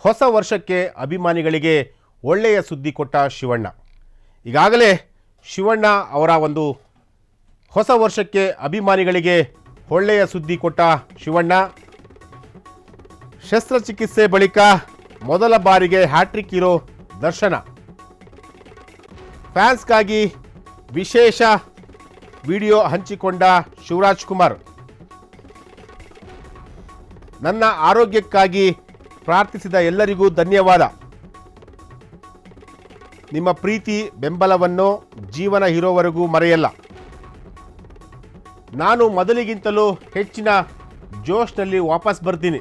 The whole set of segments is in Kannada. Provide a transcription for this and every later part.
ಹೊಸ ವರ್ಷಕ್ಕೆ ಅಭಿಮಾನಿಗಳಿಗೆ ಒಳ್ಳೆಯ ಸುದ್ದಿ ಕೊಟ್ಟ ಶಿವಣ್ಣ. ಈಗಾಗಲೇ ಶಿವಣ್ಣ ಅವರ ಒಂದು ಹೊಸ ವರ್ಷಕ್ಕೆ ಅಭಿಮಾನಿಗಳಿಗೆ ಒಳ್ಳೆಯ ಸುದ್ದಿ ಕೊಟ್ಟ ಶಿವಣ್ಣ ಶಸ್ತ್ರಚಿಕಿತ್ಸೆ ಬಳಿಕ ಮೊದಲ ಬಾರಿಗೆ ಹ್ಯಾಟ್ರಿಕ್ ಹೀರೋ ದರ್ಶನ. ಫ್ಯಾನ್ಸ್ಗಾಗಿ ವಿಶೇಷ ವಿಡಿಯೋ ಹಂಚಿಕೊಂಡ ಶಿವರಾಜ್ ಕುಮಾರ್. ನನ್ನ ಆರೋಗ್ಯಕ್ಕಾಗಿ ಪ್ರಾರ್ಥಿಸಿದ ಎಲ್ಲರಿಗೂ ಧನ್ಯವಾದ. ನಿಮ್ಮ ಪ್ರೀತಿ ಬೆಂಬಲವನ್ನು ಜೀವನ ಇರೋವರೆಗೂ ಮರೆಯಲ್ಲ. ನಾನು ಮೊದಲಿಗಿಂತಲೂ ಹೆಚ್ಚಿನ ಜೋಶ್ನಲ್ಲಿ ವಾಪಸ್ ಬರ್ತೀನಿ.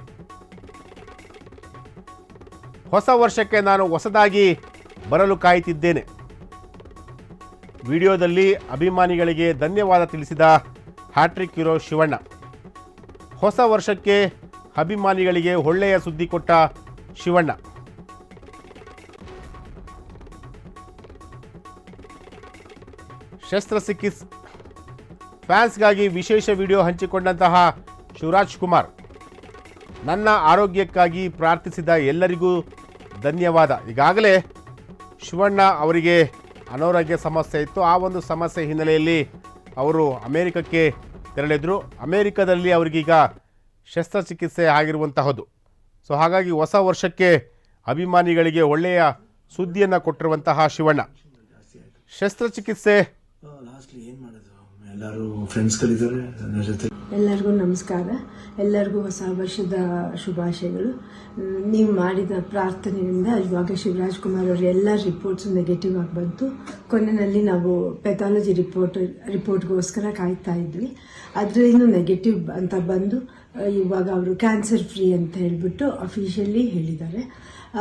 ಹೊಸ ವರ್ಷಕ್ಕೆ ನಾನು ಹೊಸದಾಗಿ ಬರಲು ಕಾಯುತ್ತಿದ್ದೇನೆ. ವಿಡಿಯೋದಲ್ಲಿ ಅಭಿಮಾನಿಗಳಿಗೆ ಧನ್ಯವಾದ ತಿಳಿಸಿದ ಹ್ಯಾಟ್ರಿಕ್ ಹೀರೋ ಶಿವಣ್ಣ. ಹೊಸ ವರ್ಷಕ್ಕೆ ಅಭಿಮಾನಿಗಳಿಗೆ ಒಳ್ಳೆಯ ಸುದ್ದಿ ಕೊಟ್ಟ ಶಿವಣ್ಣ. ಶಸ್ತ್ರಚಿಕಿತ್ಸೆ ಫ್ಯಾನ್ಸ್ಗಾಗಿ ವಿಶೇಷ ವಿಡಿಯೋ ಹಂಚಿಕೊಂಡಂತಹ ಶಿವರಾಜ್ ಕುಮಾರ್. ನನ್ನ ಆರೋಗ್ಯಕ್ಕಾಗಿ ಪ್ರಾರ್ಥಿಸಿದ ಎಲ್ಲರಿಗೂ ಧನ್ಯವಾದ. ಈಗಾಗಲೇ ಶಿವಣ್ಣ ಅವರಿಗೆ ಅನಾರೋಗ್ಯ ಸಮಸ್ಯೆ ಇತ್ತು. ಆ ಒಂದು ಸಮಸ್ಯೆ ಹಿನ್ನೆಲೆಯಲ್ಲಿ ಅವರು ಅಮೇರಿಕಕ್ಕೆ ತೆರಳಿದ್ರು. ಅಮೇರಿಕದಲ್ಲಿ ಅವರಿಗೀಗ ಶಸ್ತ್ರಚಿಕಿತ್ಸೆ ಆಗಿರುವಂತಹದ್ದು. ಸೊ ಹಾಗಾಗಿ ಹೊಸ ವರ್ಷಕ್ಕೆ ಅಭಿಮಾನಿಗಳಿಗೆ ಒಳ್ಳೆಯ ಸುದ್ದಿಯನ್ನು ಕೊಟ್ಟಿರುವಂತಹ ಶಿವಣ್ಣ. ಶಸ್ತ್ರಚಿಕಿತ್ಸೆ ಎಲ್ಲರಿಗೂ ನಮಸ್ಕಾರ. ಎಲ್ಲರಿಗೂ ಹೊಸ ವರ್ಷದ ಶುಭಾಶಯಗಳು. ನೀವು ಮಾಡಿದ ಪ್ರಾರ್ಥನೆಯಿಂದ ಇವಾಗ ಶಿವರಾಜ್ ಕುಮಾರ್ ಅವರ ಎಲ್ಲ ರಿಪೋರ್ಟ್ಸ್ ನೆಗೆಟಿವ್ ಆಗಿ ಬಂತು. ಕೊನೆಯಲ್ಲಿ ನಾವು ಪೆಥಾಲಜಿ ರಿಪೋರ್ಟ್ಗೋಸ್ಕರ ಕಾಯ್ತಾ ಇದ್ವಿ. ಅದರಿಂದ ನೆಗೆಟಿವ್ ಅಂತ ಬಂದು ಇವಾಗ ಅವರು ಕ್ಯಾನ್ಸರ್ ಫ್ರೀ ಅಂತ ಹೇಳಿಬಿಟ್ಟು ಅಫಿಷಿಯಲಿ ಹೇಳಿದ್ದಾರೆ.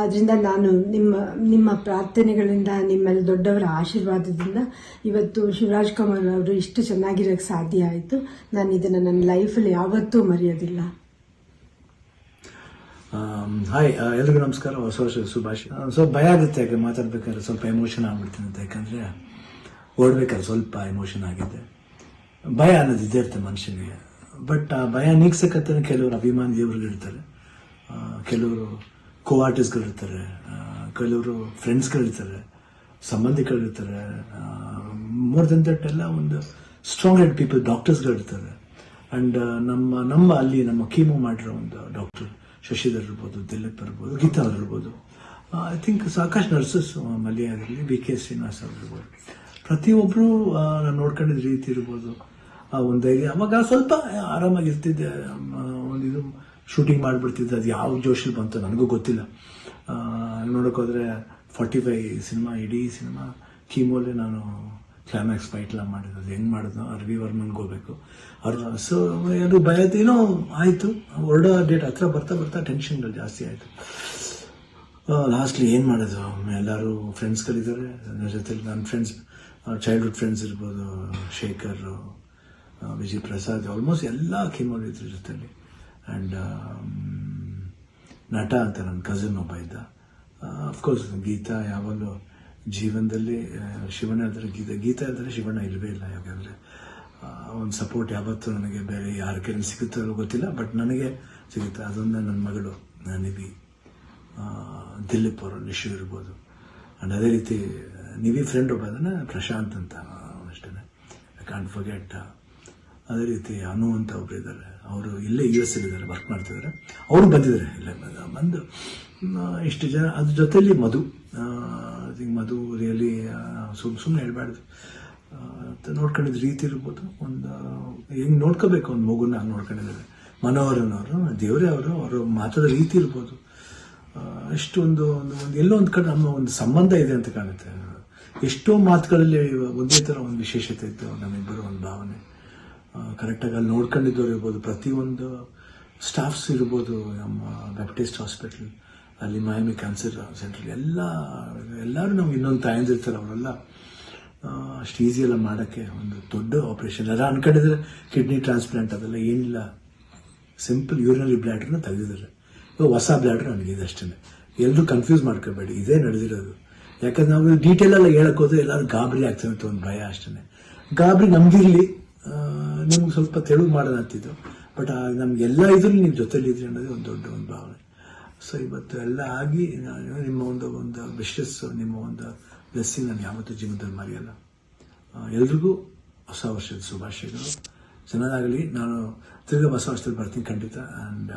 ಅದರಿಂದ ನಾನು ನಿಮ್ಮ ಪ್ರಾರ್ಥನೆಗಳಿಂದ, ನಿಮ್ಮೆಲ್ಲ ದೊಡ್ಡವರ ಆಶೀರ್ವಾದದಿಂದ ಇವತ್ತು ಶಿವರಾಜ್ ಕುಮಾರ್ ಅವರು ಇಷ್ಟು ಚೆನ್ನಾಗಿರೋಕ್ಕೆ ಸಾಧ್ಯ ಆಯಿತು. ನಾನು ಇದನ್ನು ನನ್ನ ಲೈಫಲ್ಲಿ ಯಾವತ್ತೂ ಮರೆಯೋದಿಲ್ಲ. ಹಾಯ್, ಎಲ್ರಿಗೂ ನಮಸ್ಕಾರ. ಹೊಸ ವರ್ಷದ ಶುಭಾಶಯ. ಸ್ವಲ್ಪ ಭಯ ಆಗುತ್ತೆ, ಯಾಕೆ ಮಾತಾಡ್ಬೇಕಾದ್ರೆ ಸ್ವಲ್ಪ ಎಮೋಷನ್ ಆಗ್ಬಿಡ್ತೀನಿ ಅಂತ. ಯಾಕಂದರೆ ಓಡ್ಬೇಕಾದ್ರೆ ಸ್ವಲ್ಪ ಎಮೋಷನ್ ಆಗಿದೆ. ಭಯ ಅನ್ನೋದು ಇದ್ದೇ ಇರುತ್ತೆ ಮನುಷ್ಯನಿಗೆ. ಬಟ್ ಆ ಭಯ ನೀಗ್ಸಕ್ಕಂತ ಕೆಲವರು ಅಭಿಮಾನಿ ದೇವರುಗಳಿರ್ತಾರೆ, ಕೆಲವರು ಆರ್ಟಿಸ್ಟ್ಗಳಿರ್ತಾರೆ, ಕೆಲವರು ಫ್ರೆಂಡ್ಸ್ಗಳಿರ್ತಾರೆ, ಸಂಬಂಧಿಕರಿರ್ತಾರೆ. ಮೋರ್ ದೆನ್ ದಟ್ ಎಲ್ಲ ಒಂದು ಸ್ಟ್ರಾಂಗ್ ಹೆಡ್ ಪೀಪಲ್, ಡಾಕ್ಟರ್ಸ್ಗಳಿರ್ತಾರೆ. ಆ್ಯಂಡ್ ನಮ್ಮ ಅಲ್ಲಿ ನಮ್ಮ ಕೀಮೋ ಮಾಡಿರೋ ಒಂದು ಡಾಕ್ಟರ್ ಶಶಿಧರ್ ಇರ್ಬೋದು, ದಿಲೀಪ್ ಇರ್ಬೋದು, ಗೀತಾ ಅವ್ರು ಇರ್ಬೋದು, ಐ ಥಿಂಕ್ ಸಾಕಷ್ಟು ನರ್ಸಸ್ ಮಲ್ಯಾದಲ್ಲಿ BK ಶ್ರೀನಿವಾಸ್ ಅವ್ರು ಇರ್ಬೋದು. ಪ್ರತಿಯೊಬ್ಬರು ನಾನು ನೋಡ್ಕೊಂಡಿದ್ದ ರೀತಿ ಇರ್ಬೋದು, ಒಂದು ಧೈರ್ಯ. ಅವಾಗ ಸ್ವಲ್ಪ ಆರಾಮಾಗಿರ್ತಿದ್ದೆ. ಒಂದಿದು ಶೂಟಿಂಗ್ ಮಾಡಿಬಿಡ್ತಿದ್ದೆ. ಅದು ಯಾವ ಜೋಶಲ್ಲಿ ಬಂತು ನನಗೂ ಗೊತ್ತಿಲ್ಲ. ನೋಡೋಕ್ಕೋದ್ರೆ 45 ಸಿನಿಮಾ, ಇಡೀ ಸಿನಿಮಾ ಕೀಮೋಲೆ ನಾನು ಕ್ಲೈಮ್ಯಾಕ್ಸ್ ಫೈಟ್ ಎಲ್ಲ ಮಾಡಿದ್ದು. ಅದು ಹೆಂಗೆ ಮಾಡಿದ್ನೋ ರವಿ ವರ್ಮನ್ಗೆ ಹೋಗ್ಬೇಕು ಅವ್ರು. ಸೊ ಅದು ಭಯ ಏನೋ ಆಯಿತು. ಹೊರಡೋ ಡೇಟ್ ಹತ್ರ ಬರ್ತಾ ಬರ್ತಾ ಟೆನ್ಷನ್ಗಳು ಜಾಸ್ತಿ ಆಯಿತು. ಲಾಸ್ಟ್ಲಿ ಏನು ಮಾಡೋದು, ಎಲ್ಲರೂ ಫ್ರೆಂಡ್ಸ್ಗಳಿದ್ದಾರೆ ನನ್ನ ಜೊತೆಲಿ. ನನ್ನ ಫ್ರೆಂಡ್ಸ್, ಚೈಲ್ಡ್ಹುಡ್ ಫ್ರೆಂಡ್ಸ್ ಇರ್ಬೋದು, ಶೇಖರ್, ವಿಜಯ್ ಪ್ರಸಾದ್, ಆಲ್ಮೋಸ್ಟ್ ಎಲ್ಲ ಕೀಮೋಲ್ ಇದ್ರ ಜೊತೆಲಿ. ಆ್ಯಂಡ್ ನಟ ಅಂತ ನನ್ನ ಕಸಿನ್ ಒಬ್ಬ ಇದ್ದ. ಅಫ್ಕೋರ್ಸ್ ಗೀತಾ ಯಾವಾಗಲೂ ಜೀವನದಲ್ಲಿ ಶಿವಣ್ಣ ಇದ್ದರೆ ಗೀತಾ ಇದ್ದರೆ ಶಿವಣ್ಣ ಇಲ್ಲವೇ ಇಲ್ಲ. ಯಾಕಂದರೆ ಒಂದು ಸಪೋರ್ಟ್ ಯಾವತ್ತೂ ನನಗೆ ಬೇರೆ ಯಾರ ಕೈಲಿ ಸಿಗುತ್ತೋ ಗೊತ್ತಿಲ್ಲ, ಬಟ್ ನನಗೆ ಸಿಗುತ್ತೆ. ಅದೊಂದು ನನ್ನ ಮಗಳು ನಿವಿ, ದಿಲೀಪ್ ಅವರು, ನಿಶು ಇರ್ಬೋದು. ಆ್ಯಂಡ್ ಅದೇ ರೀತಿ ನಿವಿ ಫ್ರೆಂಡ್ ಒಬ್ಬ ಅದನ್ನು ಪ್ರಶಾಂತ್ ಅಂತ ಅಷ್ಟೇ, ಐ ಕಾಂಟ್ ಫರ್ಗೆಟ್. ಅದೇ ರೀತಿ ಅನು ಅಂತ ಒಬ್ರು ಇದ್ದಾರೆ, ಅವರು ಇಲ್ಲೇ US ಇದ್ದಾರೆ, ವರ್ಕ್ ಮಾಡ್ತಿದ್ದಾರೆ. ಅವರು ಬಂದಿದ್ದಾರೆ, ಇಲ್ಲೇ ಬಂದು ಇಷ್ಟು ಜನ. ಅದ್ರ ಜೊತೆಲಿ ಮಧು ರಿಯಲಿ ಸುಮ್ಮನೆ ಹೇಳ್ಬಾರ್ದು, ನೋಡ್ಕೊಂಡಿದ್ದ ರೀತಿ ಇರ್ಬೋದು. ಒಂದು ಹೆಂಗೆ ನೋಡ್ಕೋಬೇಕು ಒಂದು ಮಗುನ ಹಂಗೆ ನೋಡ್ಕೊಂಡಿದ್ದಾರೆ. ಮನೋಹರನವರು, ದೇವರೇ ಅವರು ಮಾತಾಡೋ ರೀತಿ ಇರ್ಬೋದು, ಅಷ್ಟು ಒಂದು ಎಲ್ಲೋ ಒಂದು ಕಡೆ ನಮ್ಮ ಒಂದು ಸಂಬಂಧ ಇದೆ ಅಂತ ಕಾಣುತ್ತೆ. ಎಷ್ಟೋ ಮಾತುಗಳಲ್ಲಿ ಒಂದೇ ಥರ ಒಂದು ವಿಶೇಷತೆ ಇತ್ತು ನಮ್ಮಿಬ್ಬರು, ಒಂದು ಭಾವನೆ. ಕರೆಕ್ಟಾಗಿ ಅಲ್ಲಿ ನೋಡ್ಕೊಂಡಿದ್ದವ್ರು ಇರ್ಬೋದು, ಪ್ರತಿಯೊಂದು ಸ್ಟಾಫ್ಸ್ ಇರ್ಬೋದು, ನಮ್ಮ ಬ್ಯಾಪ್ಟಿಸ್ಟ್ ಹಾಸ್ಪಿಟಲ್ ಅಲ್ಲಿ, ಮಯಾಮಿ ಕ್ಯಾನ್ಸರ್ ಸೆಂಟ್ರಲ್ಲಿ ಎಲ್ಲರೂ ನಮ್ಗೆ ಇನ್ನೊಂದು ತಾಯಂದಿರ್ತಾರೆ. ಅವರೆಲ್ಲ ಅಷ್ಟು ಈಸಿಯೆಲ್ಲ ಮಾಡೋಕ್ಕೆ ಒಂದು ದೊಡ್ಡ ಆಪ್ರೇಷನ್. ಎಲ್ಲ ಅನ್ಕೊಂಡಿದ್ರೆ ಕಿಡ್ನಿ ಟ್ರಾನ್ಸ್ಪ್ಲಾಂಟ್ ಅದೆಲ್ಲ ಏನಿಲ್ಲ, ಸಿಂಪಲ್ ಯೂರಿನರಿ ಬ್ಲ್ಯಾಡ್ರನ್ನ ತೆಗೆದಿದ್ದಾರೆ. ಇವಾಗ ಹೊಸ ಬ್ಲ್ಯಾಡ್ರ್ ನನಗಿದೆ ಅಷ್ಟೇ. ಎಲ್ಲರೂ ಕನ್ಫ್ಯೂಸ್ ಮಾಡ್ಕೋಬೇಡಿ, ಇದೇ ನಡೆದಿರೋದು. ಯಾಕಂದ್ರೆ ನಾವು ಡೀಟೇಲೆಲ್ಲ ಹೇಳಕ್ಕೆ ಹೋದ್ರೆ ಎಲ್ಲರೂ ಗಾಬರಿ ಆಗ್ತದೆ ಅಂತ ಒಂದು ಭಯ ಅಷ್ಟೇ. ಗಾಬರಿ ನಮಗಿರಲಿ, ನಿಮ್ಗೆ ಸ್ವಲ್ಪ ತೆಳುವು ಮಾಡೋಣ ಅಂತಿದ್ದು. ಬಟ್ ನಮ್ಗೆಲ್ಲ ಇದ್ರಲ್ಲಿ ನೀವು ಜೊತೆಲಿದ್ರಿ ಅನ್ನೋದೇ ಒಂದು ದೊಡ್ಡ ಒಂದು ಭಾವನೆ. ಸೊ ಇವತ್ತು ಎಲ್ಲ ಆಗಿ ನಿಮ್ಮ ಒಂದು ವಿಶಸ್, ನಿಮ್ಮ ಒಂದು ಬ್ಲೆಸ್ಸಿಂಗ್ ನಾನು ಯಾವತ್ತೂ ಜೀವನದಲ್ಲಿ ಮರೆಯಲ್ಲ. ಎಲ್ರಿಗೂ ಹೊಸ ವರ್ಷದ ಶುಭಾಶಯಗಳು. ಚೆನ್ನಾಗಾಗಲಿ. ನಾನು ತಿರ್ಗಾ ಹೊಸ ವರ್ಷದಲ್ಲಿ ಬರ್ತೀನಿ ಖಂಡಿತ. ಆ್ಯಂಡ್